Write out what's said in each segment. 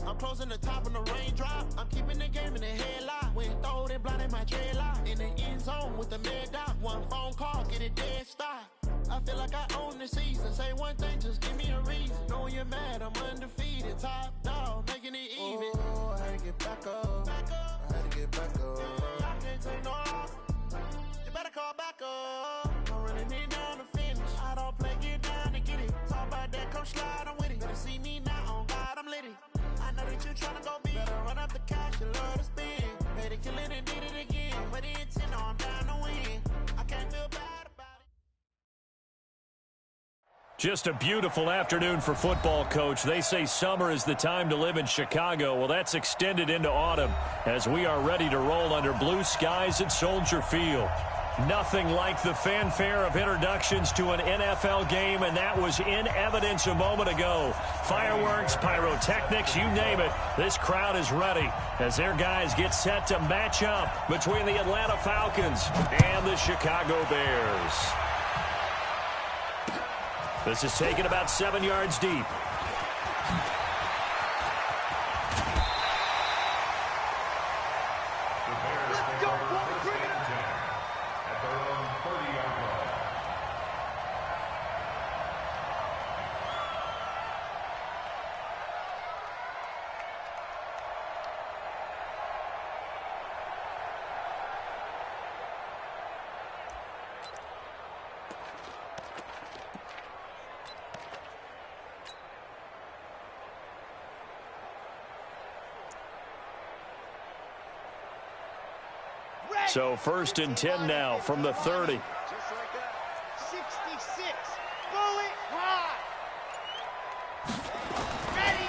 I'm closing the top on the raindrop. I'm keeping the game in the headlock. Went throwed and blinded my dreadlock. In the end zone with the mad dot. One phone call, get it dead stop. I feel like I own the season. Say one thing, just give me a reason. Knowing you're mad, I'm undefeated. Top dog, making it even. Oh, I had to get back up. I had to get back up. I can't take no loss. You better call back up. I'm running it down to finish. I don't play, get down to get it. Talk about that, come slide, I'm with it. Better see me now, on God, I'm lit it. I know that you're trying to go big. Better run up the cash, you love to spin. Made it, kill it, and did it again. But the intent, no, I'm down to win. I can't feel bad about it. Just a beautiful afternoon for football, Coach. They say summer is the time to live in Chicago. Well, that's extended into autumn as we are ready to roll under blue skies at Soldier Field. Nothing like the fanfare of introductions to an NFL game, and that was in evidence a moment ago. Fireworks, pyrotechnics, you name it. This crowd is ready as their guys get set to match up between the Atlanta Falcons and the Chicago Bears. This is taken about 7 yards deep. So 1st and 10 now from the 30. Just like that. 66. Bullet ride. Ready.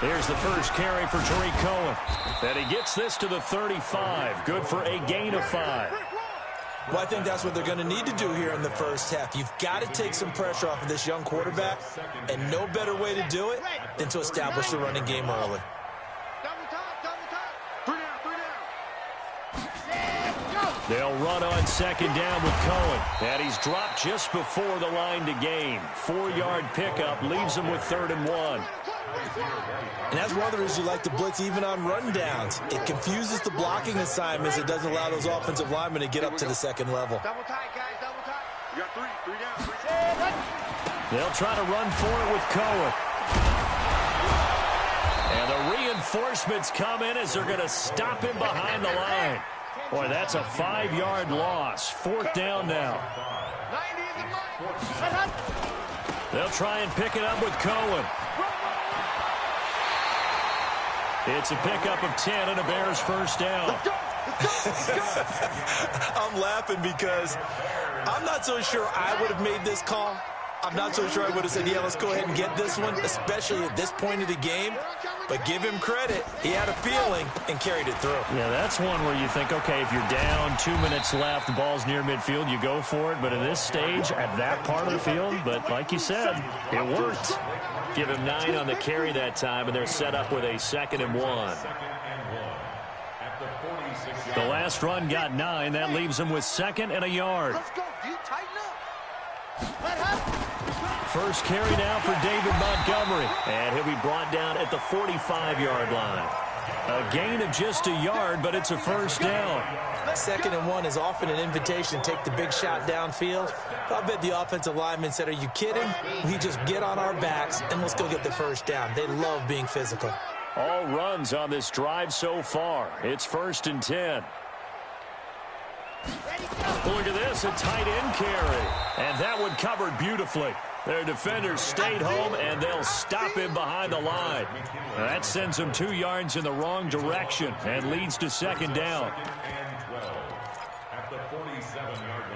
Here's the first carry for Tariq Cohen. And he gets this to the 35. Good for a gain of 5. Well, I think that's what they're going to need to do here in the first half. You've got to take some pressure off of this young quarterback, and no better way to do it than to establish the running game early. They'll run on 2nd down with Cohen. And he's dropped just before the line to gain. 4-yard pickup leaves him with 3rd and 1. And that's one of the reasons you like to blitz even on rundowns. It confuses the blocking assignments. It doesn't allow those offensive linemen to get up to the 2nd level. Double tight, guys, double tight. You got 3 down. They'll try to run for it with Cohen. And the reinforcements come in as they're going to stop him behind the line. Boy, that's a 5-yard loss. 4th down now. They'll try and pick it up with Cohen. It's a pickup of 10 and a Bears first down. I'm laughing because I'm not so sure I would have made this call. I'm not so sure I would have said, yeah, let's go ahead and get this one, especially at this point of the game. But give him credit. He had a feeling and carried it through. Yeah, that's one where you think, okay, if you're down, 2 minutes left, the ball's near midfield, you go for it. But at this stage, at that part of the field, but like you said, it worked. Give him 9 on the carry that time, and they're set up with a 2nd and 1. The last run got 9. That leaves him with 2nd and a yard. Let's go, dude. Tighten up. First carry now for David Montgomery. And he'll be brought down at the 45-yard line. A gain of just a yard, but it's a first down. 2nd and 1 is often an invitation to take the big shot downfield. I bet the offensive lineman said, are you kidding? We just get on our backs and let's go get the first down. They love being physical. All runs on this drive so far. It's 1st and 10. Look at this, a tight end carry. And that one covered beautifully. Their defenders stayed home, and they'll stop him behind the line. That sends him 2 yards in the wrong direction and leads to 2nd down. At the 47-yard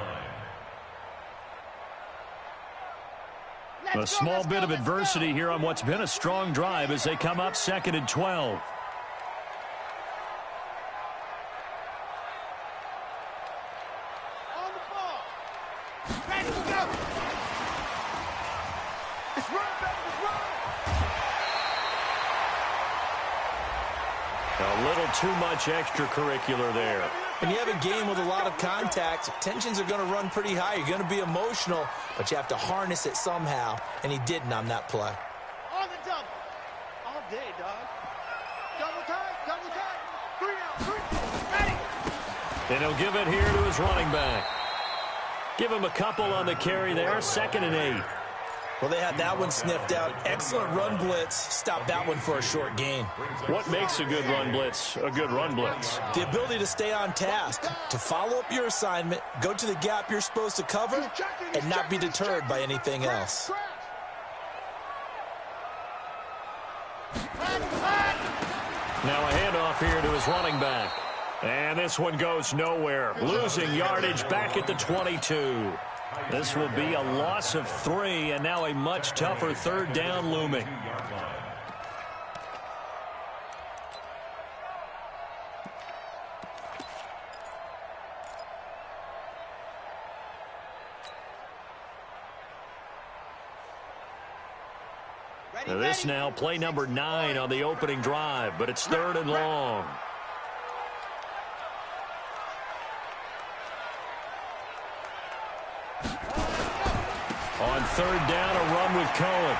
line. A small bit of adversity here on what's been a strong drive as they come up 2nd and 12. A little too much extracurricular there. When you have a game with a lot of contact, tensions are going to run pretty high. You're going to be emotional, but you have to harness it somehow, and he didn't on that play. On the double. All day, dog. double tight. 3 out, 3. Ready. And he'll give it here to his running back. Give him a couple on the carry there. 2nd and 8. Well, they had that one sniffed out. Excellent run blitz. Stop that one for a short gain. What makes a good run blitz a good run blitz? The ability to stay on task, to follow up your assignment, go to the gap you're supposed to cover, and not be deterred by anything else. Now a handoff here to his running back. And this one goes nowhere. Losing yardage back at the 22. This will be a loss of 3, and now a much tougher 3rd down looming. Now this now play number 9 on the opening drive, but it's 3rd and long. On 3rd down, a run with Cohen.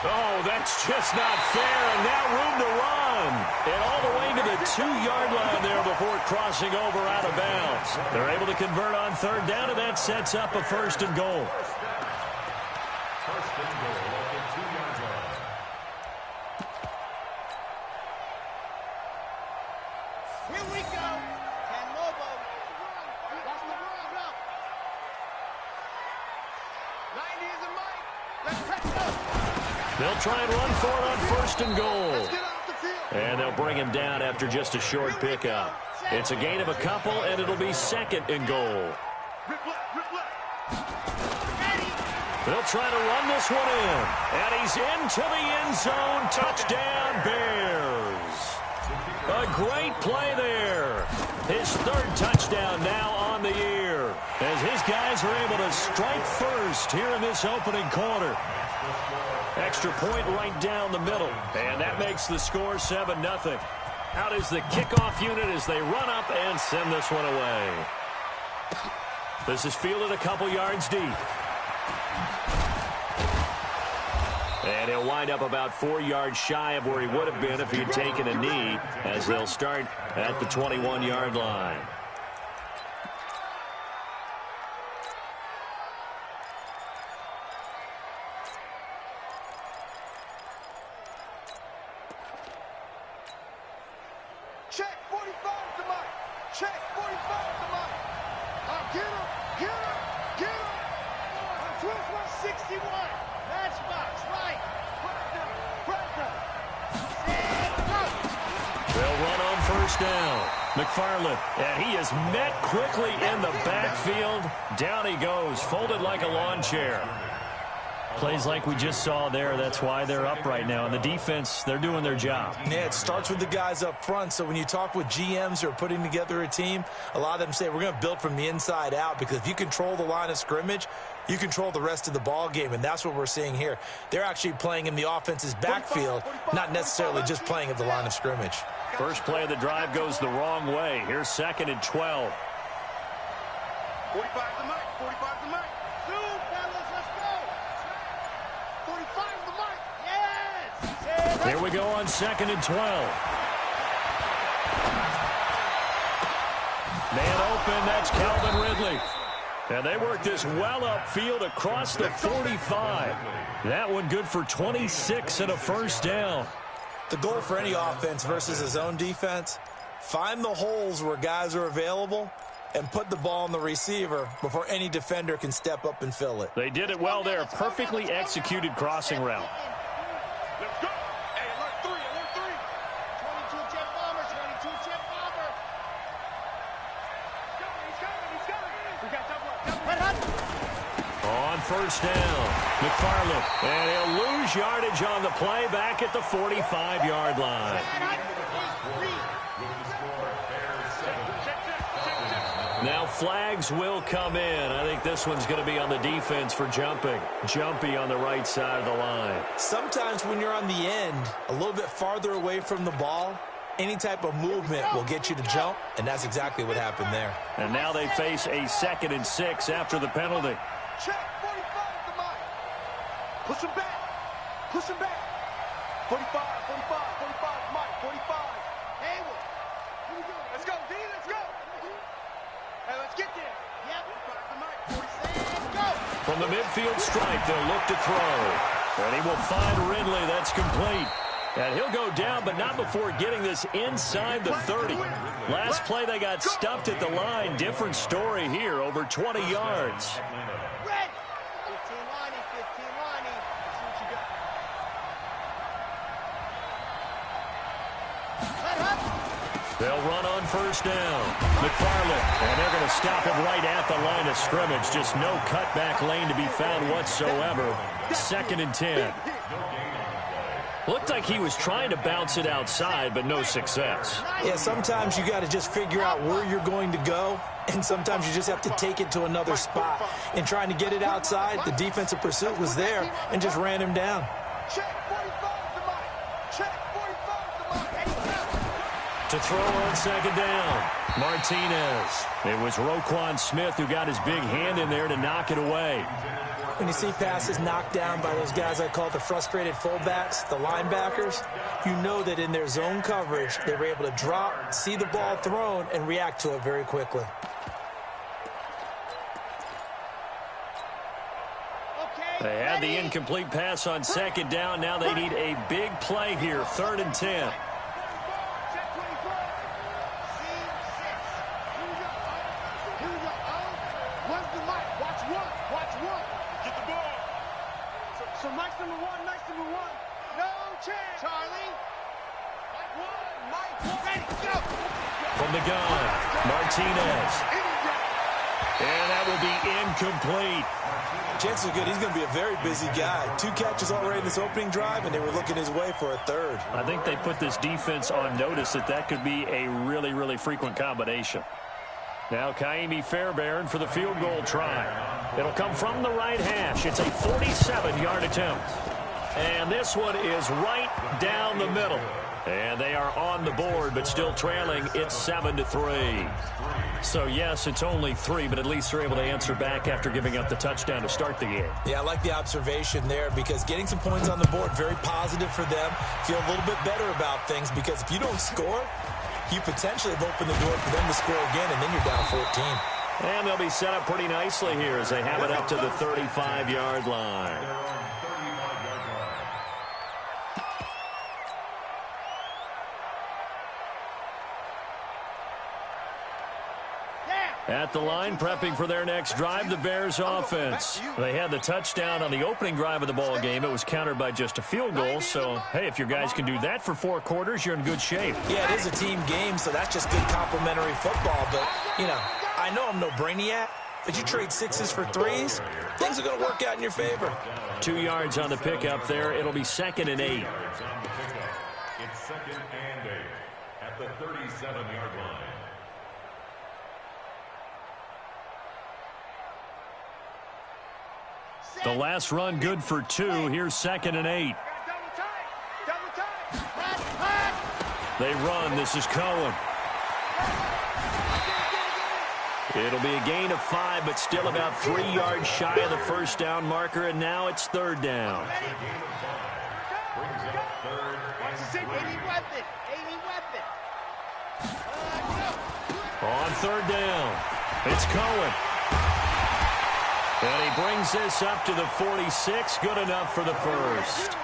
Oh, that's just not fair, and now room to run. And all the way to the 2-yard line there before crossing over out of bounds. They're able to convert on 3rd down, and that sets up a 1st and goal. First and goal at the 2-yard line. Here we go. Can Lobo. That's the run. 90 is a mic. Let's press up. They'll try and run for it on 1st and goal. Let's get off the field. And they'll bring him down after just a short pickup. It's a gain of a couple, and it'll be 2nd and goal. Rip left. They'll try to run this one in. And he's into the end zone. Touchdown, Bears. A great play there. His 3rd touchdown now on the year, as his guys are able to strike first here in this opening quarter. Extra point right down the middle, and that makes the score 7-0. Out is the kickoff unit as they run up and send this one away. This is fielded a couple yards deep. And he'll wind up about 4 yards shy of where he would have been if he had taken a knee, as they'll start at the 21-yard line. Check 45 to Mike. Check 45 to Mike. Get him. Twist 161. Matchbox, right. Pressure. They'll run on 1st down. McFarland, and he is met quickly in the backfield. Down he goes, folded like a lawn chair. Plays like we just saw there. That's why they're up right now. And the defense, they're doing their job. Yeah, it starts with the guys up front. So when you talk with GMs who are putting together a team, a lot of them say we're going to build from the inside out, because if you control the line of scrimmage, you control the rest of the ball game, and that's what we're seeing here. They're actually playing in the offense's backfield, not necessarily just playing at the line of scrimmage. First play of the drive goes the wrong way. Here's 2nd and 12. 45 to Mike. 45 to Mike. Two, fellas, let's go. 45 to Mike. Yes. Here we go on 2nd and 12. Man open, that's Calvin Ridley. And they work this well upfield across the 45. That one good for 26 and a 1st down. The goal for any offense versus his own defense, find the holes where guys are available and put the ball on the receiver before any defender can step up and fill it. They did it well there. Perfectly executed crossing route. Let's go. Hey, alert 3, alert 3. 22 jet bomber, 22 jet bomber. He's coming. We got double up. On 1st down, McFarland, and he'll lose yardage on the play back at the 45-yard line. Now flags will come in. I think this one's going to be on the defense for jumping. Jumpy on the right side of the line. Sometimes when you're on the end, a little bit farther away from the ball, any type of movement will get you to jump, and that's exactly what happened there. And now they face a 2nd and 6 after the penalty. Check 45 to Mike. Push him back. 45, Mike, 45. From the midfield stripe, they'll look to throw. And he will find Ridley. That's complete. And he'll go down, but not before getting this inside the 30. Last play, they got stuffed at the line. Different story here, over 20 yards. Red. 15 liney, 15 liney. See what you got. Let up. They'll run on first down. McFarland, and they're going to stop him right at the line of scrimmage. Just no cutback lane to be found whatsoever. 2nd and 10. Looked like he was trying to bounce it outside, but no success. Yeah, sometimes you got to just figure out where you're going to go, and sometimes you just have to take it to another spot. In trying to get it outside, the defensive pursuit was there and just ran him down. Check 45 the mic. Check 45 the mic. To throw on 2nd down, Martinez. It was Roquan Smith who got his big hand in there to knock it away. When you see passes knocked down by those guys I call the frustrated fullbacks, the linebackers, you know that in their zone coverage, they were able to drop, see the ball thrown, and react to it very quickly. They had the incomplete pass on 2nd down. Now they need a big play here, 3rd and 10. So Mike's number one, no chance. Charlie. Mike, ready, go. From the gun, Martinez. And that will be incomplete. Chances are good he's going to be a very busy guy. 2 catches already in this opening drive, and they were looking his way for a 3rd. I think they put this defense on notice that could be a really, really frequent combination. Now Kaimi Fairbairn for the field goal try. It'll come from the right hash. It's a 47-yard attempt. And this one is right down the middle. And they are on the board, but still trailing. It's 7-3. So, yes, it's only 3, but at least they're able to answer back after giving up the touchdown to start the game. Yeah, I like the observation there because getting some points on the board, very positive for them. Feel a little bit better about things because if you don't score, you potentially have opened the door for them to score again, and then you're down 14. And they'll be set up pretty nicely here as they have it up to the 35-yard line. At the line, prepping for their next drive, the Bears offense. They had the touchdown on the opening drive of the ball game. It was countered by just a field goal. So, hey, if your guys can do that for 4 quarters, you're in good shape. Yeah, it is a team game, so that's just good complimentary football. But, you know, I know I'm no brainiac, but you trade 6s for 3s, things are going to work out in your favor. 2 yards on the pickup there. It'll be 2nd and 8. It's 2nd and 8 at the 37-yard line. The last run good for 2. Here's 2nd and 8. They run. This is Cohen. It'll be a gain of 5, but still about 3 yards shy of the first down marker, and now it's 3rd down. On 3rd down, it's Cohen. And he brings this up to the 46. Good enough for the first.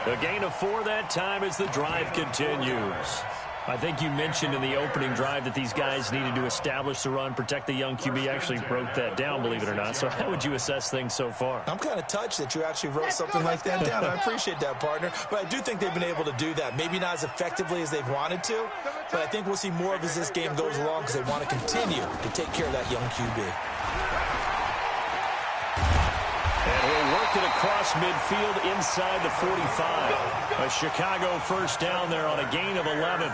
A gain of 4 that time as the drive continues. I think you mentioned in the opening drive that these guys needed to establish the run, protect the young QB. Actually wrote that down, believe it or not. So how would you assess things so far? I'm kind of touched that you actually wrote something like that down. I appreciate that, partner. But I do think they've been able to do that. Maybe not as effectively as they've wanted to, but I think we'll see more of as this game goes along because they want to continue to take care of that young QB. And he'll work it across midfield inside the 45. A Chicago first down there on a gain of 11.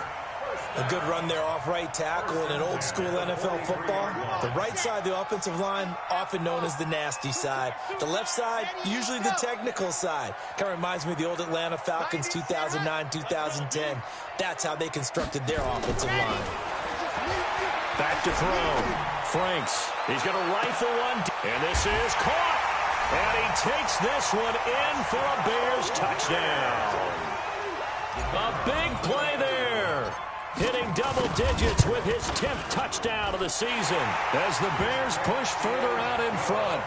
A good run there off right tackle in an old-school NFL football. The right side of the offensive line, often known as the nasty side. The left side, usually the technical side. Kind of reminds me of the old Atlanta Falcons 2009-2010. That's how they constructed their offensive line. Back to throw. Franks. He's going to rifle one. And this is caught. And he takes this one in for a Bears touchdown. A big play there. Hitting double digits with his 10th touchdown of the season as the Bears push further out in front.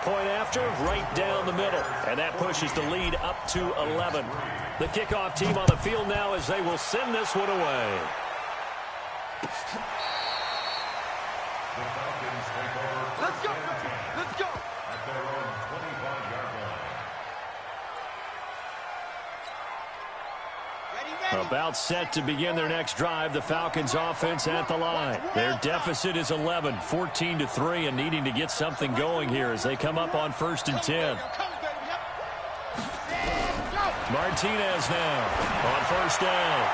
point after, right down the middle. And that pushes the lead up to 11. The kickoff team on the field now as they will send this one away. Let's go. Let's go. At their own 25-yard line. About set to begin their next drive, the Falcons offense at the line. Their deficit is 11, 14-3, and needing to get something going here as they come up on 1st and 10. Martinez now on 1st down.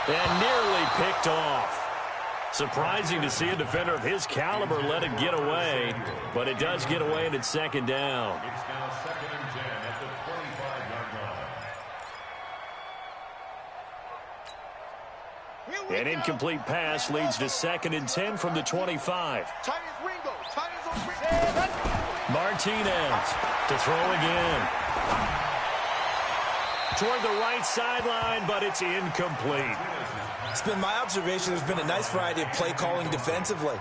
And nearly picked off. Surprising to see a defender of his caliber let it get away, but it does get away and it's 2nd down. It's now 2nd and 10 at the 25-yard line. An incomplete pass leads to 2nd and 10 from the 25. Martinez to throw again. Toward the right sideline, but it's incomplete. It's been my observation there's been a nice variety of play calling defensively.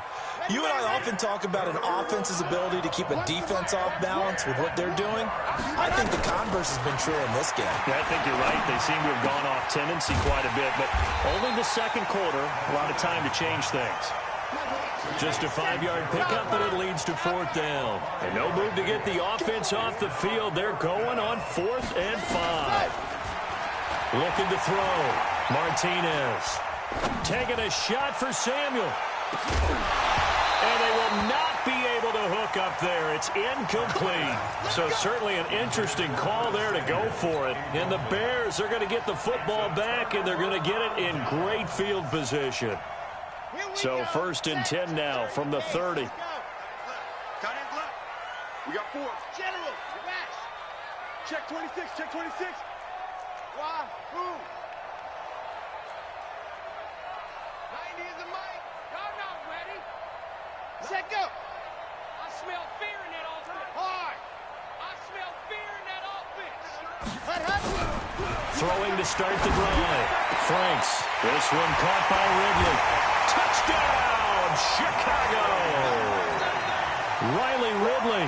You and I often talk about an offense's ability to keep a defense off balance with what they're doing. I think the converse has been true in this game. Yeah, I think you're right. They seem to have gone off tendency quite a bit, but only the 2nd quarter, a lot of time to change things. Just a 5-yard pickup, and it leads to 4th down. And no move to get the offense off the field. They're going on 4th and 5. Looking to throw. Martinez taking a shot for Samuel. And they will not be able to hook up there. It's incomplete. So certainly an interesting call there to go for it. And the Bears are going to get the football back, and they're going to get it in great field position. So 1st and 10 now from the 30. We got 4. General, match. Check 26, check 26. Why? Who? 90 is the mic. Y'all not ready. Set go. I smell fear in that offense. Hard. I smell fear in that offense. What happened? Throwing to start the drive. Franks. This one caught by Ridley. Touchdown, Chicago! Riley Ridley,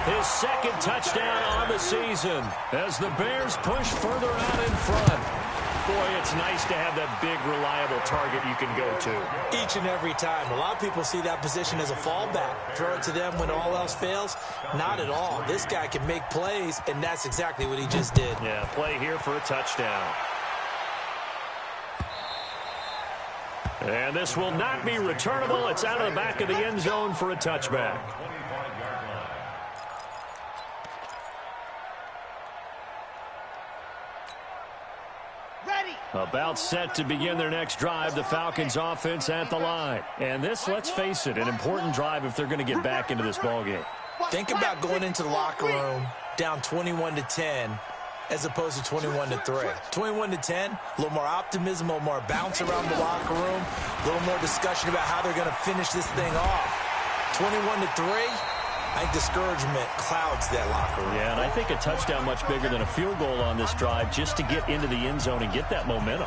his 2nd touchdown on the season as the Bears push further out in front. Boy, it's nice to have that big, reliable target you can go to. Each and every time. A lot of people see that position as a fallback. Throw it to them when all else fails. Not at all. This guy can make plays, and that's exactly what he just did. Yeah, play here for a touchdown. And this will not be returnable. It's out of the back of the end zone for a touchback. About set to begin their next drive, the Falcons offense at the line. And this, let's face it, an important drive if they're going to get back into this ballgame. Think about going into the locker room down 21-10 as opposed to 21-3. 21-10, a little more optimism, a little more bounce around the locker room, a little more discussion about how they're going to finish this thing off. 21-3, I think discouragement clouds that locker room. Yeah, and I think a touchdown much bigger than a field goal on this drive just to get into the end zone and get that momentum.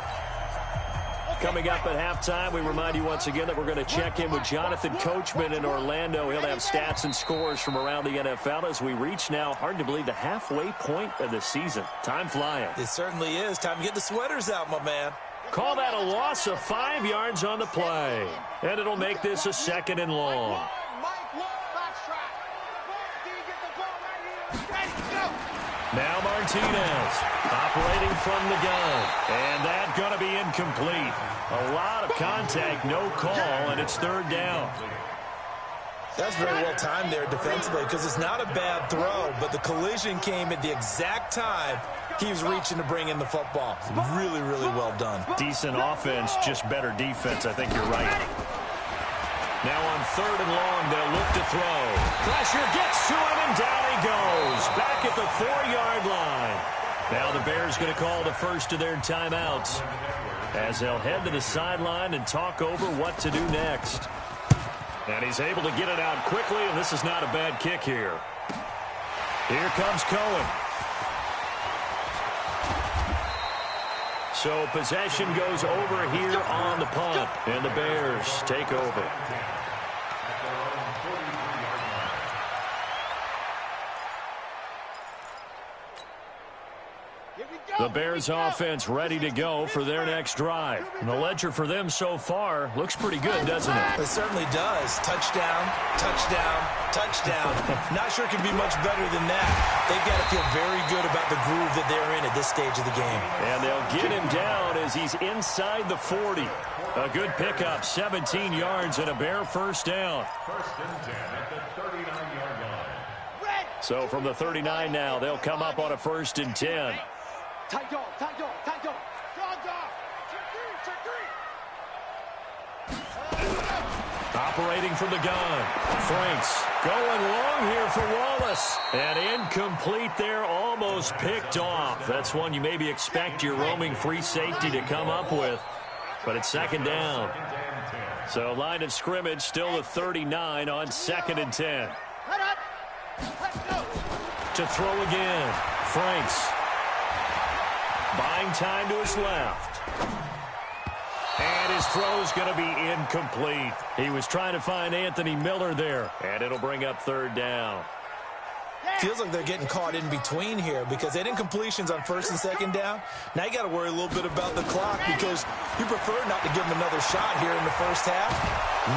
Coming up at halftime, we remind you once again that we're going to check in with Jonathan Coachman in Orlando. He'll have stats and scores from around the NFL as we reach now, hard to believe, the halfway point of the season. Time flying. It certainly is. Time to get the sweaters out, my man. Call that a loss of 5 yards on the play. And it'll make this a 2nd and long. Now Martinez operating from the gun. And that's going to be incomplete. A lot of contact, no call, and it's 3rd down. That's very well timed there defensively because it's not a bad throw, but the collision came at the exact time he was reaching to bring in the football. Really, really well done. Decent offense, just better defense. I think you're right. Now on 3rd and long, they'll look to throw. Pressure gets to him, and down he goes. Back at the 4-yard line. Now the Bears going to call the first of their timeouts as they'll head to the sideline and talk over what to do next. And he's able to get it out quickly, and this is not a bad kick here. Here comes Cohen. So possession goes over here on the punt, and the Bears take over. The Bears offense ready to go for their next drive. And the ledger for them so far looks pretty good, doesn't it? It certainly does. Touchdown, touchdown, touchdown. Not sure it can be much better than that. They've got to feel very good about the groove that they're in at this stage of the game. And they'll get him down as he's inside the 40. A good pickup, 17 yards and a Bear first down. First and 10 at the 39-yard line. So from the 39 now, they'll come up on a first and 10. Tight dog, tight dog, tight dog. Dog, dog. Check three. Operating from the gun. Franks going long here for Wallace. And incomplete there, almost picked off. That's one you maybe expect your roaming free safety to come up with. But it's second down. So line of scrimmage still the 39 on second and 10. To throw again. Franks. Buying time to his left. And his throw's going to be incomplete. He was trying to find Anthony Miller there. And it'll bring up third down. Feels like they're getting caught in between here because they didn't completions on first and second down. Now you got to worry a little bit about the clock because you prefer not to give them another shot here in the first half.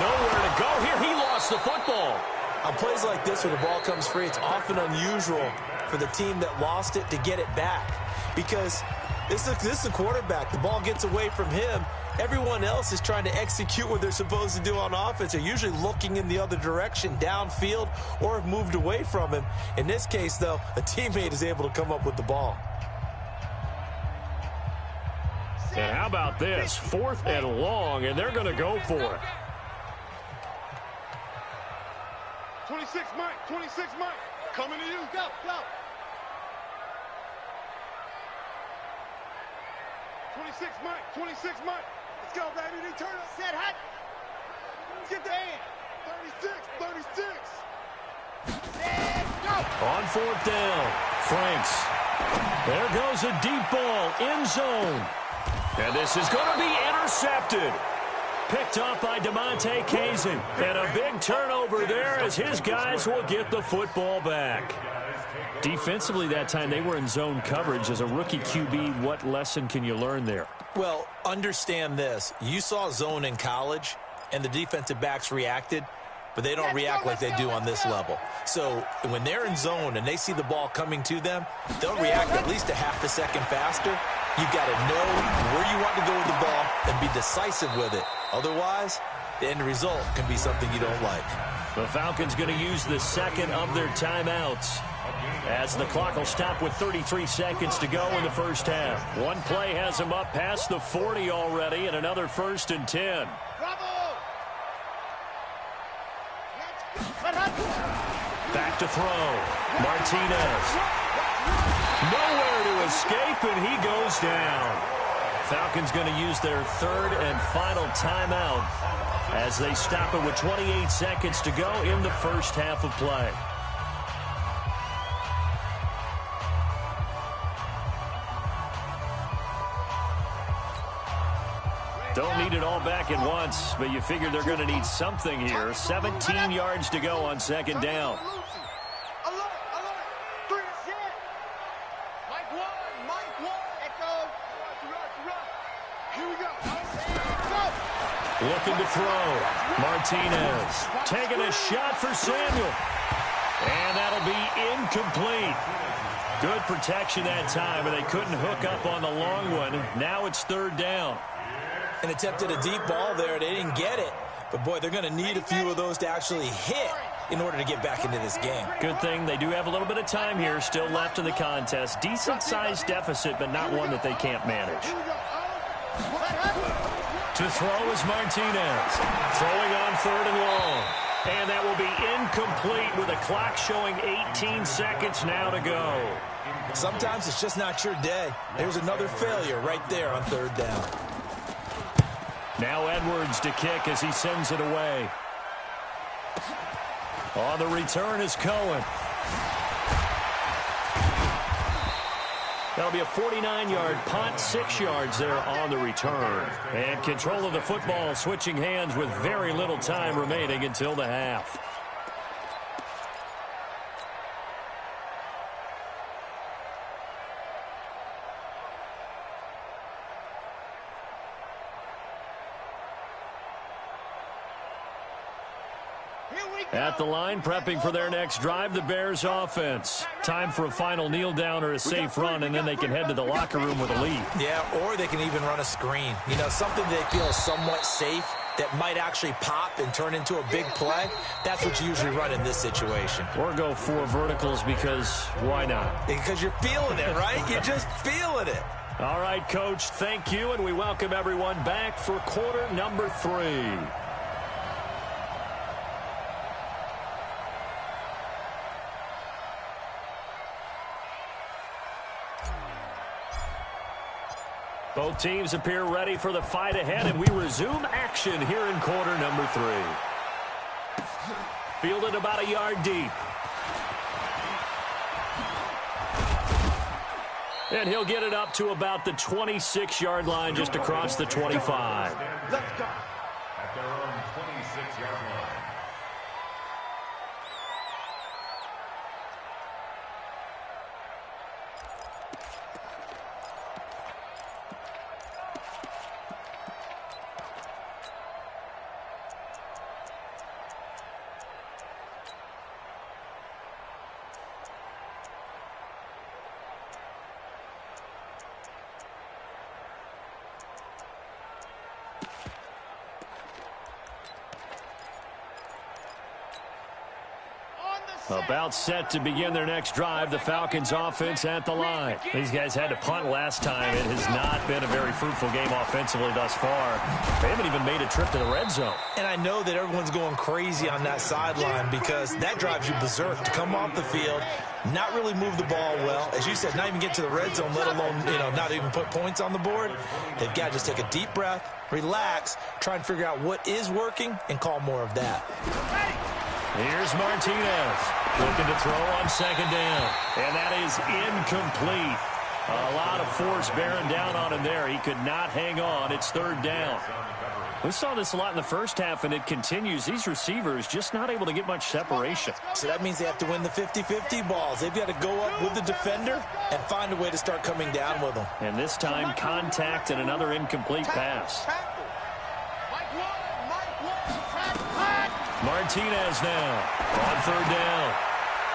Nowhere to go here. He lost the football. On plays like this, when the ball comes free, it's often unusual for the team that lost it to get it back because this is the quarterback. The ball gets away from him. Everyone else is trying to execute what they're supposed to do on offense. They're usually looking in the other direction, downfield, or have moved away from him. In this case, though, a teammate is able to come up with the ball. And how about this? 4th and long, and they're going to go for it. 26 Mike, 26 Mike. Coming to you. Go, go. 26 Mike, 26 Mike. Let's go, baby. They turn up. Set hot. Let's get the hand. 36, 36. Set, go. On 4th down, Franks. There goes a deep ball, end zone. And this is going to be intercepted. Picked off by DeMonte Kazin. And a big turnover there as his guys will get the football back. Defensively that time, they were in zone coverage. As a rookie QB, what lesson can you learn there? Well, understand this. You saw zone in college, and the defensive backs reacted, but they don't react like they do on this level. So when they're in zone and they see the ball coming to them, they'll react at least a half a second faster. You've got to know where you want to go with the ball and be decisive with it. Otherwise, the end result can be something you don't like. The Falcons going to use the second of their timeouts as the clock will stop with 33 seconds to go in the first half. One play has them up past the 40 already, and another first and 10. Back to throw. Martinez. Nowhere to escape, and he goes down. Falcons going to use their third and final timeout as they stop it with 28 seconds to go in the first half of play. Don't need it all back at once, but you figure they're going to need something here. 17 yards to go on second down. Looking to throw. Martinez taking a shot for Samuel. And that'll be incomplete. Good protection that time, and they couldn't hook up on the long one. Now it's third down. And attempted a deep ball there. They didn't get it. But, boy, they're going to need a few of those to actually hit in order to get back into this game. Good thing they do have a little bit of time here still left in the contest. Decent-sized deficit, but not one that they can't manage. To throw is Martinez. Throwing on third and long. And that will be incomplete with a clock showing 18 seconds now to go. Sometimes it's just not your day. There's another failure right there on third down. Now Edwards to kick as he sends it away. On the return is Cohen. That'll be a 49-yard punt, 6 yards there on the return. And control of the football switching hands with very little time remaining until the half. At the line, prepping for their next drive, the Bears offense. Time for a final kneel down or a safe run, and then they can head to the locker room with a lead. Yeah, or they can even run a screen. You know, something they feel is somewhat safe that might actually pop and turn into a big play. That's what you usually run in this situation. Or go 4 verticals because why not? Because you're feeling it, right? You're just feeling it. All right, Coach, thank you, and we welcome everyone back for quarter number 3. Both teams appear ready for the fight ahead, and we resume action here in quarter number 3. Fielded about a yard deep. And he'll get it up to about the 26-yard line, just across the 25. Let's go. At their own 26-yard line. About set to begin their next drive, the Falcons offense at the line. These guys had to punt last time. It has not been a very fruitful game offensively thus far. They haven't even made a trip to the red zone. And I know that everyone's going crazy on that sideline because that drives you berserk to come off the field, not really move the ball well. As you said, not even get to the red zone, let alone, not even put points on the board. They've got to just take a deep breath, relax, try and figure out what is working, and call more of that. Here's Martinez looking to throw on second down. And that is incomplete. A lot of force bearing down on him there. He could not hang on. It's third down. We saw this a lot in the first half, and it continues. These receivers just not able to get much separation. So that means they have to win the 50-50 balls. They've got to go up with the defender and find a way to start coming down with them. And this time, contact and another incomplete pass. Martinez now on third down.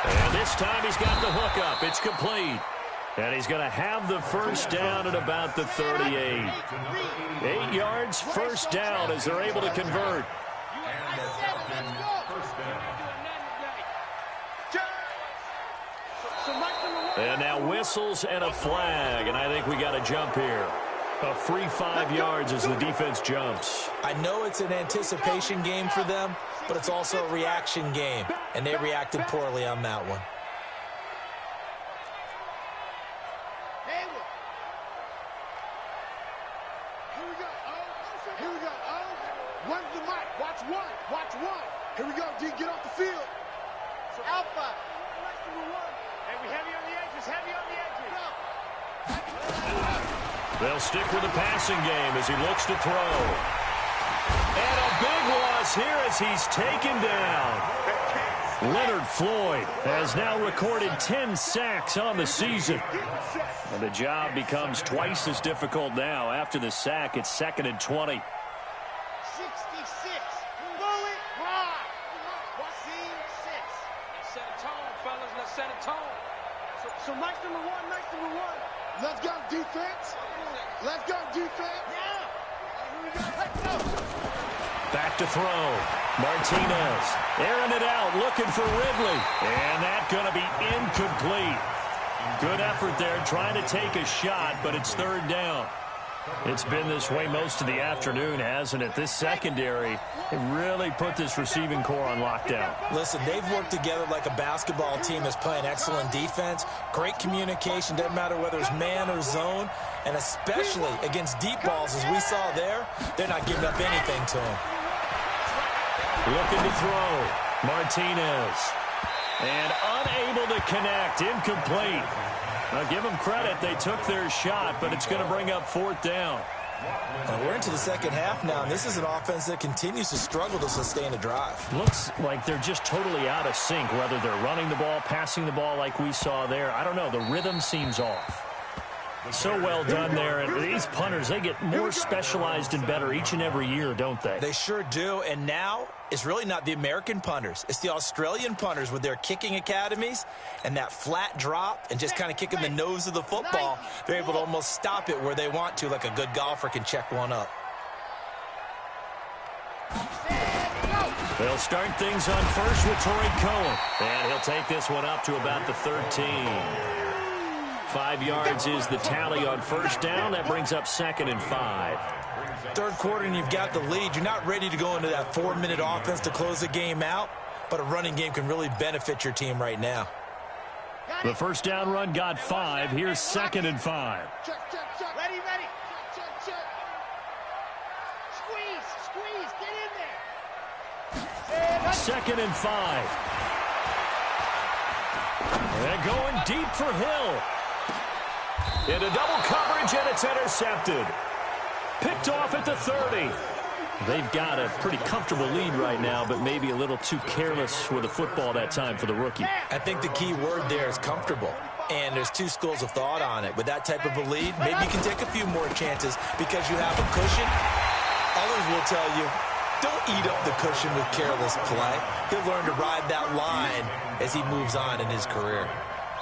And this time he's got the hook up. It's complete. And he's going to have the first down at about the 38. 8 yards, first down as they're able to convert. And now whistles and a flag. And I think we got a jump here. A free 5 yards as the defense jumps. I know it's an anticipation game for them, but it's also a reaction game, and they reacted poorly on that one. Here we go. Here we go. One's the mic. Watch one. Watch one. Here we go, D. Get off the field. So Alpha. Hey, we heavy on the edges. Heavy on the edges. They'll stick with the passing game as he looks to throw. And a big loss here as he's taken down. Leonard Floyd has now recorded 10 sacks on the season. And the job becomes twice as difficult now. After the sack, it's 2nd and 20. 66. Bully ride. Scene 6. Let's set a tone, fellas. Let's set a tone. So nice number one. Let's go, defense. Let's go, defense. Yeah. Let's go. Back to throw. Martinez airing it out, looking for Ridley. And that's going to be incomplete. Good effort there, trying to take a shot, but it's third down. It's been this way most of the afternoon, hasn't it? This secondary, it really put this receiving core on lockdown. Listen, they've worked together like a basketball team that's playing excellent defense. Great communication, doesn't matter whether it's man or zone. And especially against deep balls, as we saw there, they're not giving up anything to him. Looking to throw. Martinez. And unable to connect. Incomplete. Now, give them credit. They took their shot, but it's going to bring up fourth down. And we're into the second half now, and this is an offense that continues to struggle to sustain a drive. Looks like they're just totally out of sync, whether they're running the ball, passing the ball like we saw there. I don't know. The rhythm seems off. So well done there. And these punters, they get more specialized and better each and every year, don't they? They sure do. And now it's really not the American punters. It's the Australian punters with their kicking academies and that flat drop and just kind of kicking the nose of the football. They're able to almost stop it where they want to, like a good golfer can check one up. They'll start things on first with Torrey Cohen. And he'll take this one up to about the 13. 5 yards is the tally on first down. That brings up 2nd and 5. Third quarter and you've got the lead. You're not ready to go into that 4-minute offense to close the game out, but a running game can really benefit your team right now. The first down run got 5. Here's 2nd and 5. Check, check, check. Ready, ready. Check, check, check. Squeeze, squeeze. Get in there. 2nd and 5. They're going deep for Hill. Into double coverage, and it's intercepted. Picked off at the 30. They've got a pretty comfortable lead right now, but maybe a little too careless with the football that time for the rookie. I think the key word there is comfortable. And there's two schools of thought on it. With that type of a lead, maybe you can take a few more chances because you have a cushion. Others will tell you, don't eat up the cushion with careless play. He'll learn to ride that line as he moves on in his career.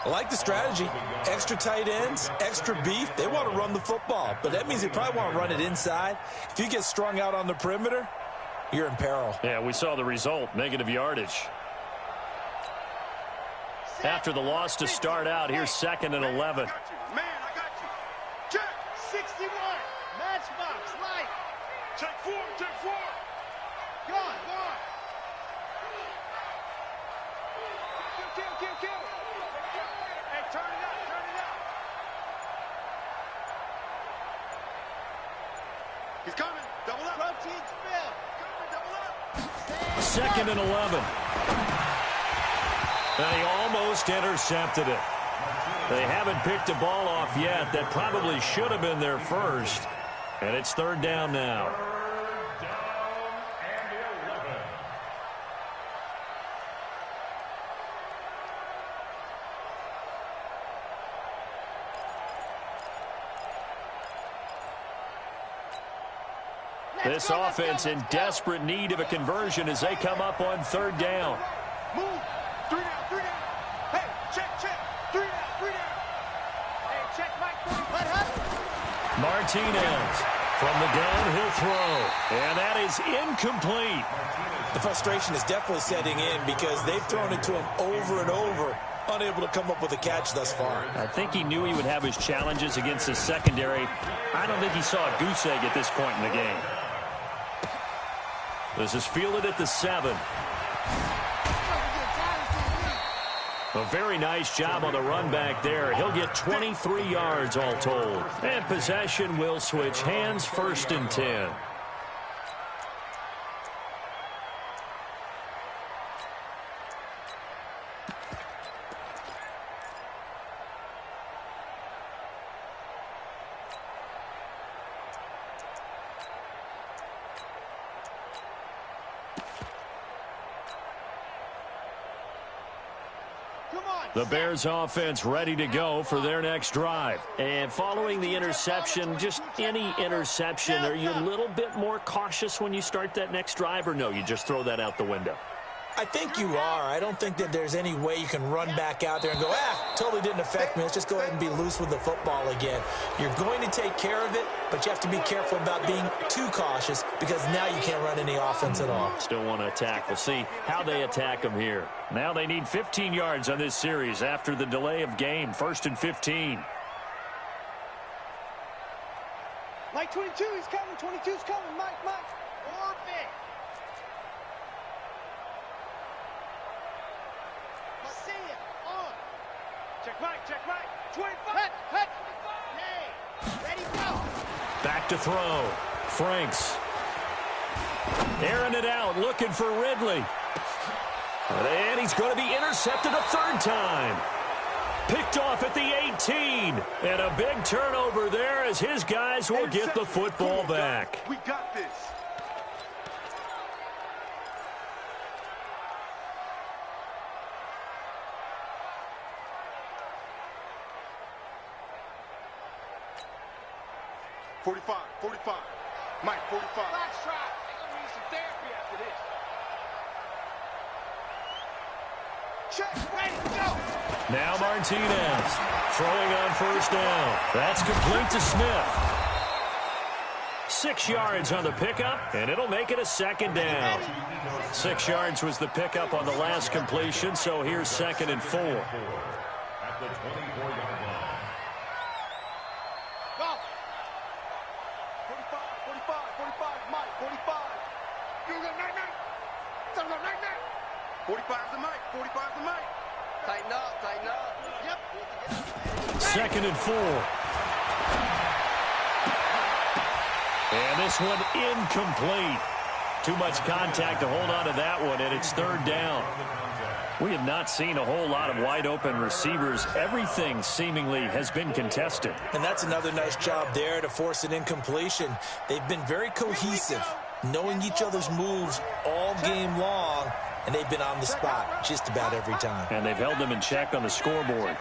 I like the strategy. Extra tight ends, extra beef. They want to run the football, but that means they probably want to run it inside. If you get strung out on the perimeter, you're in peril. Yeah, we saw the result, negative yardage. After the loss to start out, here's 2nd and 11. Man, I got you. Check. 61. Matchbox. Light. Check 4. Check 4. Go on. Go on. Kill. Hey, turn it up. Turn it up. He's coming. Double up. Protein spill. Coming. Double up. 2nd and 11. And he almost intercepted it. They haven't picked a ball off yet. That probably should have been their first. And it's 3rd down now. This offense in desperate need of a conversion as they come up on 3rd down. Move. 3 down. 3 down. Hey, check. 3 down. 3 down. Hey, check Mike. Martinez from the downhill throw. And that is incomplete. The frustration is definitely setting in because they've thrown it to him over and over, unable to come up with a catch thus far. I think he knew he would have his challenges against his secondary. I don't think he saw a goose egg at this point in the game. This is fielded at the 7. A very nice job on the run back there. He'll get 23 yards all told. And possession will switch hands, 1st and 10. The Bears offense ready to go for their next drive. And following the interception, just any interception, are you a little bit more cautious when you start that next drive, or no, you just throw that out the window? I think you are. I don't think that there's any way you can run back out there and go, totally didn't affect me. Let's just go ahead and be loose with the football again. You're going to take care of it, but you have to be careful about being too cautious because now you can't run any offense at all. Still want to attack. We'll see how they attack them here. Now they need 15 yards on this series after the delay of game. 1st and 15. Mike 22, he's coming. 22's coming. Mike. Orbit. See it. On. Check Mike. 25. Hut. Hey. Ready, go. Back to throw. Franks. Airing it out, looking for Ridley. And he's going to be intercepted a 3rd time. Picked off at the 18. And a big turnover there as his guys will get the football back. We got this. 45, 45. Mike, 45. Box try. They're going to need some therapy after this. Check, ready, go. Now Martinez throwing on first down. That's complete to Smith. 6 yards on the pickup, and it'll make it a second down. 6 yards was the pickup on the last completion, so here's 2nd and 4. At the 24-yard line. Go. 45, 45, 45. Mike, 45. You go, night. Tell him, night. 45 is the Mike. 45 is the Mike. Tighten up. Yep. 2nd and 4. And this one incomplete. Too much contact to hold on to that one, and it's 3rd down. We have not seen a whole lot of wide-open receivers. Everything seemingly has been contested. And that's another nice job there to force an incompletion. They've been very cohesive, knowing each other's moves all game long, and they've been on the spot just about every time. And they've held them in check on the scoreboard.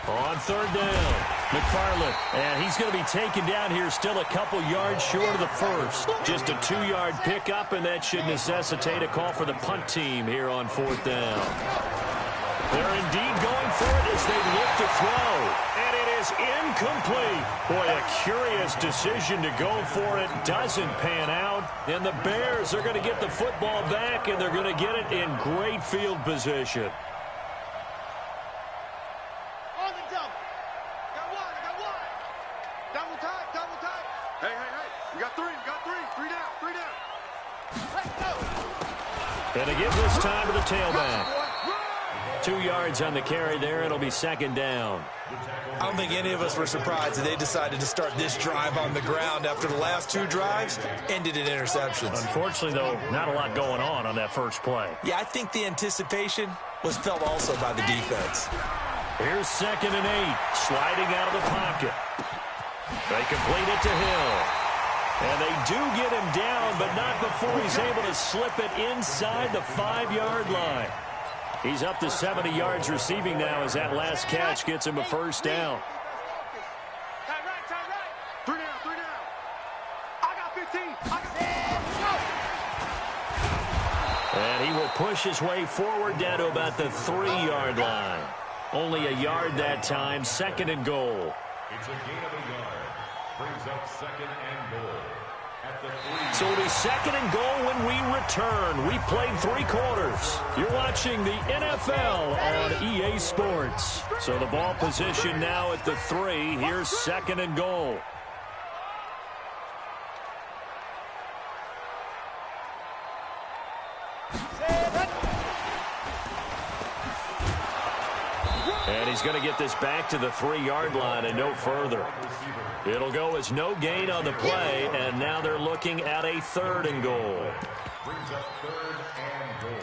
On 3rd down, McFarland, and he's going to be taken down here still a couple yards short of the first. Just a 2-yard pickup, and that should necessitate a call for the punt team here on 4th down. They're indeed going for it as they look to throw, and it is incomplete. Boy, a curious decision to go for it. Doesn't pan out, and the Bears are going to get the football back, and they're going to get it in great field position. Hey. You got 3. Three down. And they give this time to the tailback. 2 yards on the carry there. It'll be 2nd down. I don't think any of us were surprised that they decided to start this drive on the ground after the last 2 drives ended in interceptions. Unfortunately, though, not a lot going on that first play. Yeah, I think the anticipation was felt also by the defense. Here's 2nd and 8, sliding out of the pocket. They complete it to Hill. And they do get him down, but not before he's able to slip it inside the 5-yard line. He's up to 70 yards receiving now as that last catch gets him a first down. Tight right. 3 down. I got 15. And he will push his way forward down to about the 3-yard line. Only a yard that time, 2nd and goal. It's a gain of a yard. Brings up 2nd and goal. At the 3. So it'll be 2nd and goal when we return. We played 3 quarters. You're watching the NFL on EA Sports. So the ball position now at the 3. Here's 2nd and goal. And he's going to get this back to the 3-yard line and no further. It'll go as no gain on the play, and now they're looking at a 3rd and goal. Brings up 3rd and goal.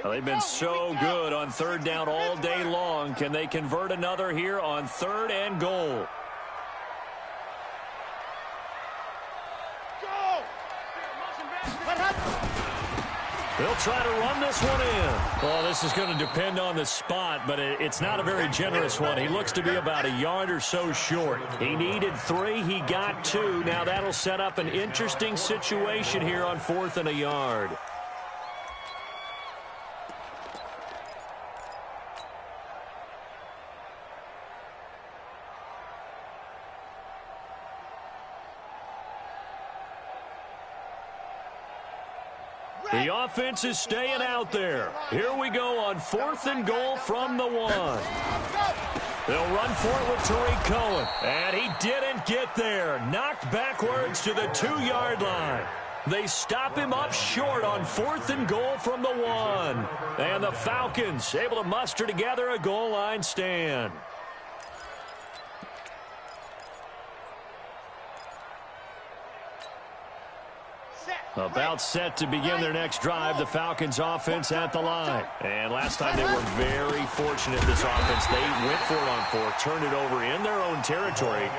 Well, they've been so good on 3rd down all day long. Can they convert another here on 3rd and goal? They'll try to run this one in. Well, this is going to depend on the spot, but it's not a very generous one. He looks to be about a yard or so short. He needed 3. He got 2. Now that'll set up an interesting situation here on 4th and a yard. The offense is staying out there. Here we go on 4th and goal from the 1. They'll run for it with Tariq Cohen. And he didn't get there. Knocked backwards to the 2-yard line. They stop him up short on 4th and goal from the 1. And the Falcons able to muster together a goal line stand. Set. About set to begin their next drive, the Falcons offense at the line. And last time they were very fortunate, this offense. They went for it on 4, turned it over in their own territory.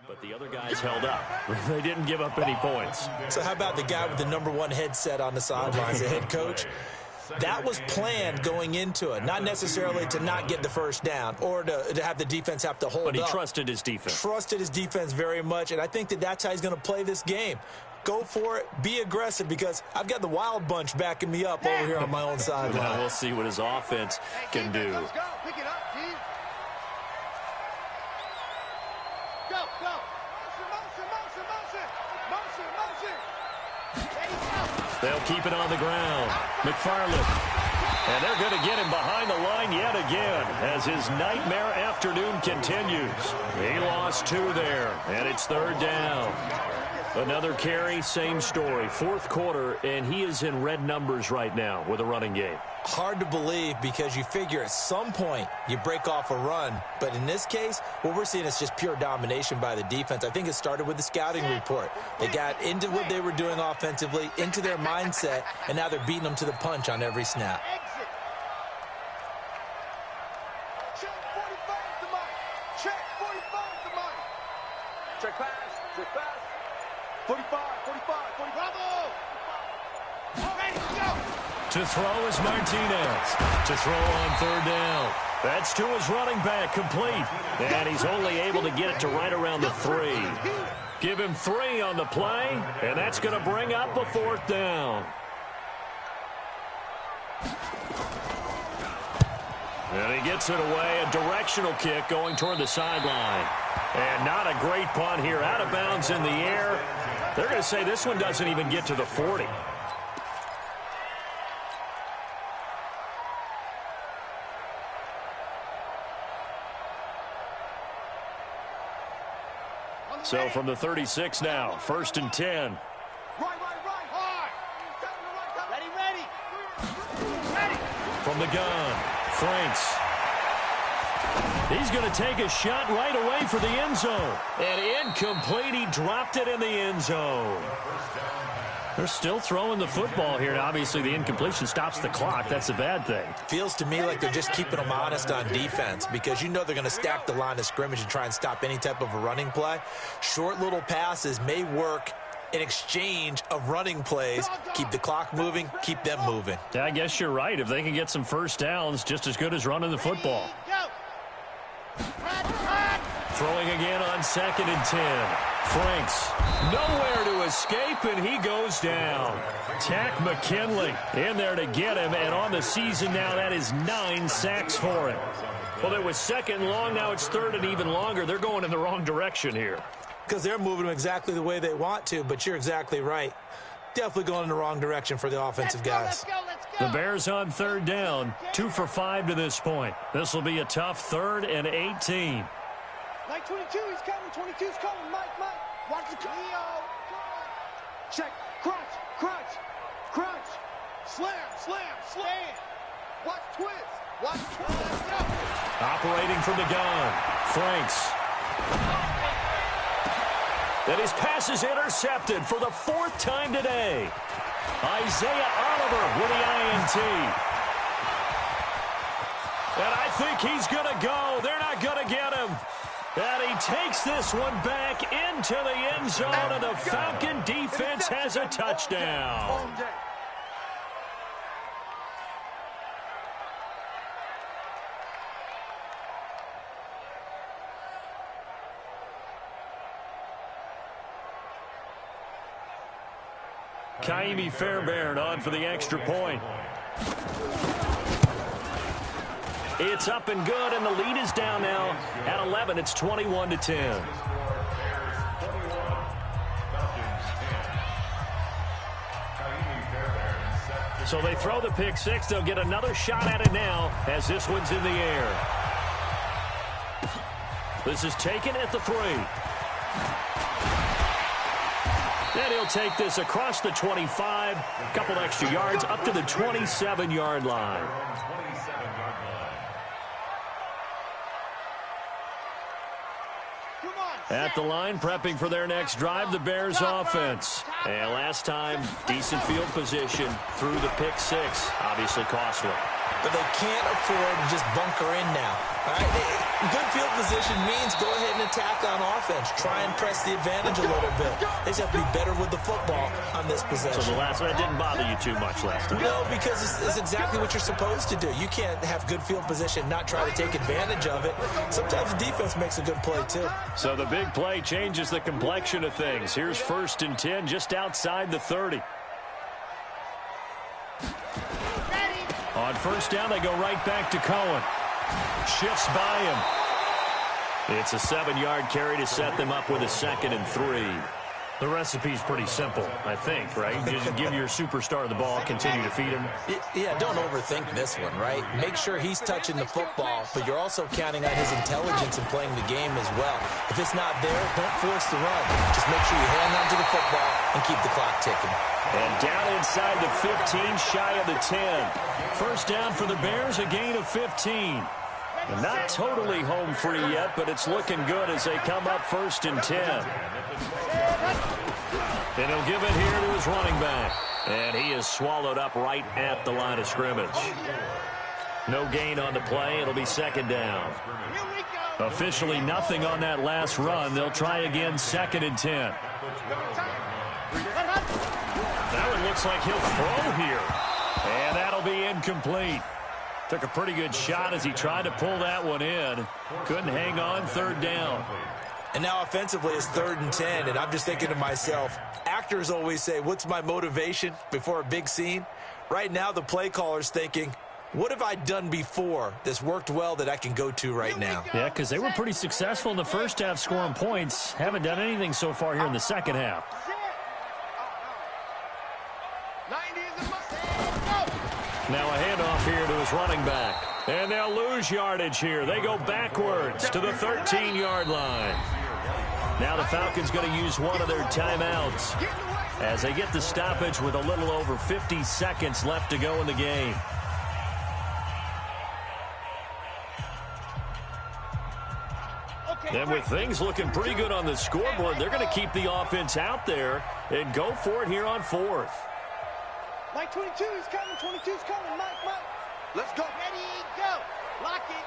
But the other guys held up. They didn't give up any points. So how about the guy with the #1 headset on the sidelines, the head coach? That was planned going into it, not necessarily to not get the first down or to have the defense have to hold up. But he trusted his defense. Trusted his defense very much, and I think that's how he's going to play this game. Go for it. Be aggressive, because I've got the wild bunch backing me up over here on my own sideline. Now we'll see what his offense can do. Let's go. Pick it up, team. Go, go. Motion. Ready, go. They'll keep it on the ground. McFarland. And they're going to get him behind the line yet again as his nightmare afternoon continues. He lost 2 there, and it's 3rd down. Another carry, same story. 4th quarter, and he is in red numbers right now with a running game. Hard to believe, because you figure at some point you break off a run. But in this case, what we're seeing is just pure domination by the defense. I think it started with the scouting report. They got into what they were doing offensively, into their mindset, and now they're beating them to the punch on every snap. Check 45 the mic. Check 45 the mic. Check pass. Check pass. 45. Bravo. Ready, go. To throw is Martinez. To throw on 3rd down. That's to his running back, complete. And he's only able to get it to right around the 3. Give him 3 on the play, and that's going to bring up a 4th down. And he gets it away, a directional kick going toward the sideline. And not a great punt here, out of bounds in the air. They're going to say this one doesn't even get to the 40. So from the 36 now, 1st and 10. Right. Hard. Ready. From the gun, Franks. He's going to take a shot right away for the end zone. And incomplete. He dropped it in the end zone. They're still throwing the football here. Now, obviously, the incompletion stops the clock. That's a bad thing. Feels to me like they're just keeping them honest on defense, because you know they're going to stack the line of scrimmage and try and stop any type of a running play. Short little passes may work in exchange of running plays. Keep the clock moving, keep them moving. Yeah, I guess you're right. If they can get some first downs, just as good as running the football. Throwing again on 2nd and 10. Franks, nowhere to escape, and he goes down. Tack McKinley in there to get him, and on the season now, that is 9 sacks for him. Well, it was 2nd and long, now it's 3rd and even longer. They're going in the wrong direction here. Because they're moving them exactly the way they want to, but you're exactly right. Definitely going in the wrong direction for the offensive guys. Let's go. The Bears on 3rd down, 2 for 5 to this point. This will be a tough 3rd and 18. Mike 22, he's coming. 22's coming. Mike. Watch the Leo. Check. Crunch. Slam. Watch twist. Let's go. Operating from the gun, Franks. And his pass is intercepted for the 4th time today. Isaiah Oliver with the INT. And I think he's going to go. They're not going to get him. And he takes this one back into the end zone, and the Falcon defense has a touchdown. Kaimi Fairbairn on for the extra point. It's up and good, and the lead is down now at 11. It's 21-10. So they throw the pick six. They'll get another shot at it now as this one's in the air. This is taken at the 3. Then he'll take this across the 25. A couple extra yards up to the 27-yard line. At the line, prepping for their next drive, the Bears offense. And last time, decent field position through the pick six. Obviously costly. But they can't afford to just bunker in now. All right? Good field position means go ahead and attack on offense. Try and press the advantage a little bit. They just have to be better with the football on this possession. So the last one didn't bother you too much last time? No, because it's exactly what you're supposed to do. You can't have good field position, not try to take advantage of it. Sometimes the defense makes a good play, too. So the big play changes the complexion of things. Here's 1st and 10 just outside the 30. On 1st down, they go right back to Cohen. Shifts by him. It's a 7-yard carry to set them up with a 2nd and 3. The recipe's pretty simple, I think, right? Just give your superstar the ball, continue to feed him. Yeah, don't overthink this one, right? Make sure he's touching the football, but you're also counting on his intelligence in playing the game as well. If it's not there, don't force the run. Just make sure you hang on to the football and keep the clock ticking. And down inside the 15, shy of the 10. 1st down for the Bears, a gain of 15. And not totally home free yet, but it's looking good as they come up 1st and 10. And he'll give it here to his running back. And he is swallowed up right at the line of scrimmage. No gain on the play. It'll be 2nd down. Officially nothing on that last run. They'll try again 2nd and 10. That one looks like he'll throw here. And that'll be incomplete. Took a pretty good shot as he tried to pull that one in. Couldn't hang on 3rd down. And now offensively it's 3rd and 10, and I'm just thinking to myself, actors always say, what's my motivation before a big scene? Right now the play caller's thinking, what have I done before that's worked well that I can go to right now? Yeah, because they were pretty successful in the first half scoring points. Haven't done anything so far here in the second half. Now a handoff here to his running back. And they'll lose yardage here. They go backwards to the 13-yard line. Now the Falcons going to use one of their timeouts as they get the stoppage with a little over 50 seconds left to go in the game. And with things looking pretty good on the scoreboard, they're going to keep the offense out there and go for it here on 4th. Mike 22 is coming. 22 is coming. Mike. Let's go. Ready, go. Lock it.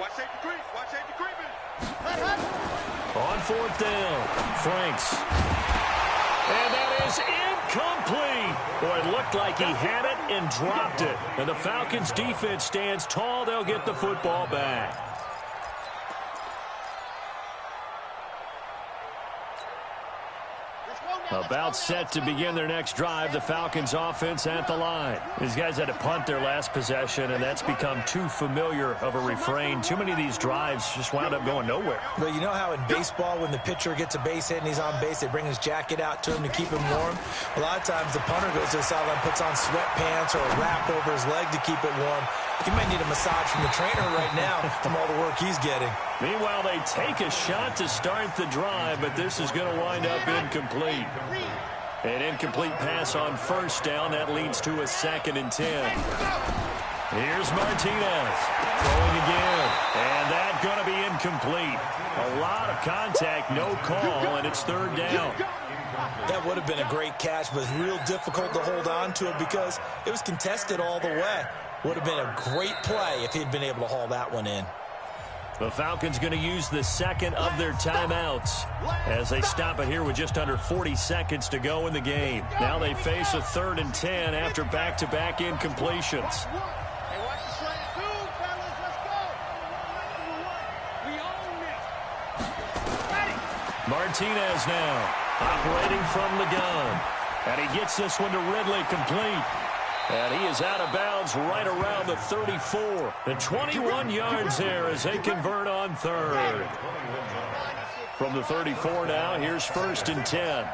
Watch safety creep. Watch safety creeping. On 4th down, Franks. And that is incomplete. Boy, it looked like he had it and dropped it. And the Falcons defense stands tall. They'll get the football back. About set to begin their next drive, the Falcons offense at the line. These guys had to punt their last possession, and that's become too familiar of a refrain. Too many of these drives just wound up going nowhere. Well, you know how in baseball, when the pitcher gets a base hit and he's on base, they bring his jacket out to him to keep him warm? A lot of times the punter goes to the sideline, puts on sweatpants or a wrap over his leg to keep it warm. He might need a massage from the trainer right now from all the work he's getting. Meanwhile, they take a shot to start the drive, but this is going to wind up incomplete. An incomplete pass on 1st down. That leads to a 2nd and 10. Here's Martinez throwing again. And that's going to be incomplete. A lot of contact, no call, and it's 3rd down. That would have been a great catch, but it's real difficult to hold on to it because it was contested all the way. Would have been a great play if he'd been able to haul that one in. The Falcons going to use the 2nd of their timeouts as they stop it here with just under 40 seconds to go in the game. Now they face a 3rd and 10 after back-to-back incompletions. Martinez now operating from the gun. And he gets this one to Ridley complete. And he is out of bounds right around the 34. The 21 yards there as they convert on third. From the 34 now, here's 1st and 10.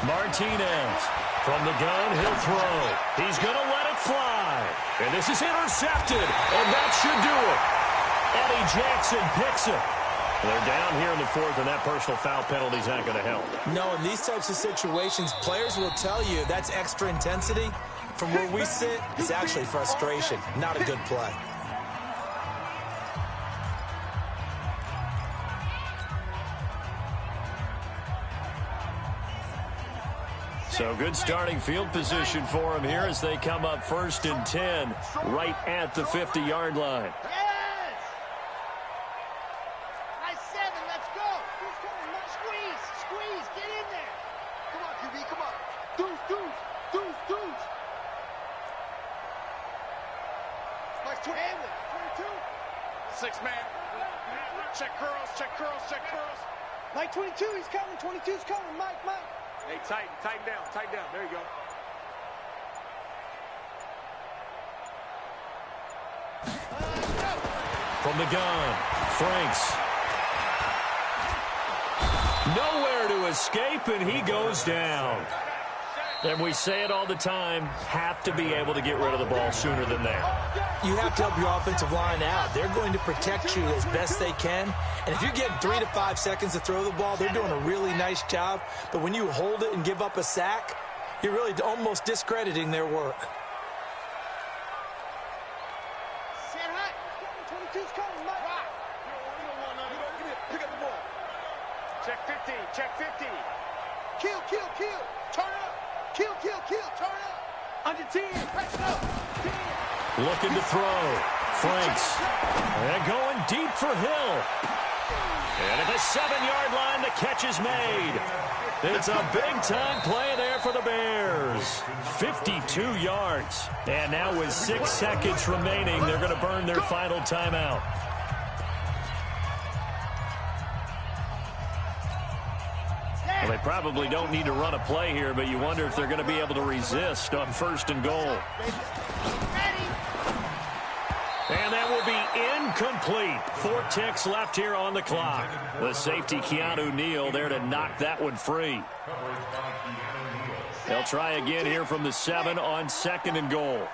Martinez from the gun, he'll throw. He's going to let it fly. And this is intercepted, and that should do it. Eddie Jackson picks it. They're down here in the 4th, and that personal foul penalty is not going to help. No, in these types of situations, players will tell you that's extra intensity. From where we sit, it's actually frustration, not a good play. So good starting field position for him here as they come up 1st and 10 right at the 50-yard line. Yes! Nice 7, let's go. Who's coming? Squeeze, squeeze, get in there. Come on, QB, come on. Deuce. Nice 22. 6-man. Check curls. Mike 22, he's coming. 22's coming. Mike. Hey, tighten down. There you go. From the gun, Franks. Nowhere to escape, and he goes down. And we say it all the time, have to be able to get rid of the ball sooner than that. You have to help your offensive line out. They're going to protect you as best they can. And if you're getting 3 to 5 seconds to throw the ball, they're doing a really nice job. But when you hold it and give up a sack, you're really almost discrediting their work. Set high. 22's coming, Mike. Pick up the ball. Check 50. Kill. Turn up. Kill. Turn up. Under 10. Press it up. 10. Looking to throw. Franks. And going deep for Hill. And at the 7-yard line, the catch is made. It's a big-time play there for the Bears. 52 yards. And now with 6 seconds remaining, they're going to burn their final timeout. Well, they probably don't need to run a play here, but you wonder if they're going to be able to resist on 1st and goal. And that will be incomplete. 4 ticks left here on the clock. The safety, Keanu Neal, there to knock that one free. They'll try again here from the 7 on 2nd and goal.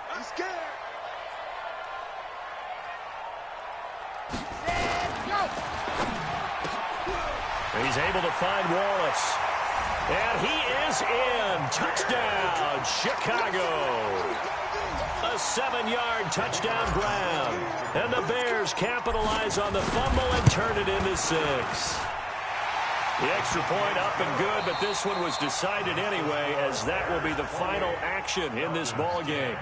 He's able to find Wallace. And he is in. Touchdown, Chicago. A 7-yard touchdown grab. And the Bears capitalize on the fumble and turn it into 6. The extra point up and good, but this one was decided anyway, as that will be the final action in this ball game.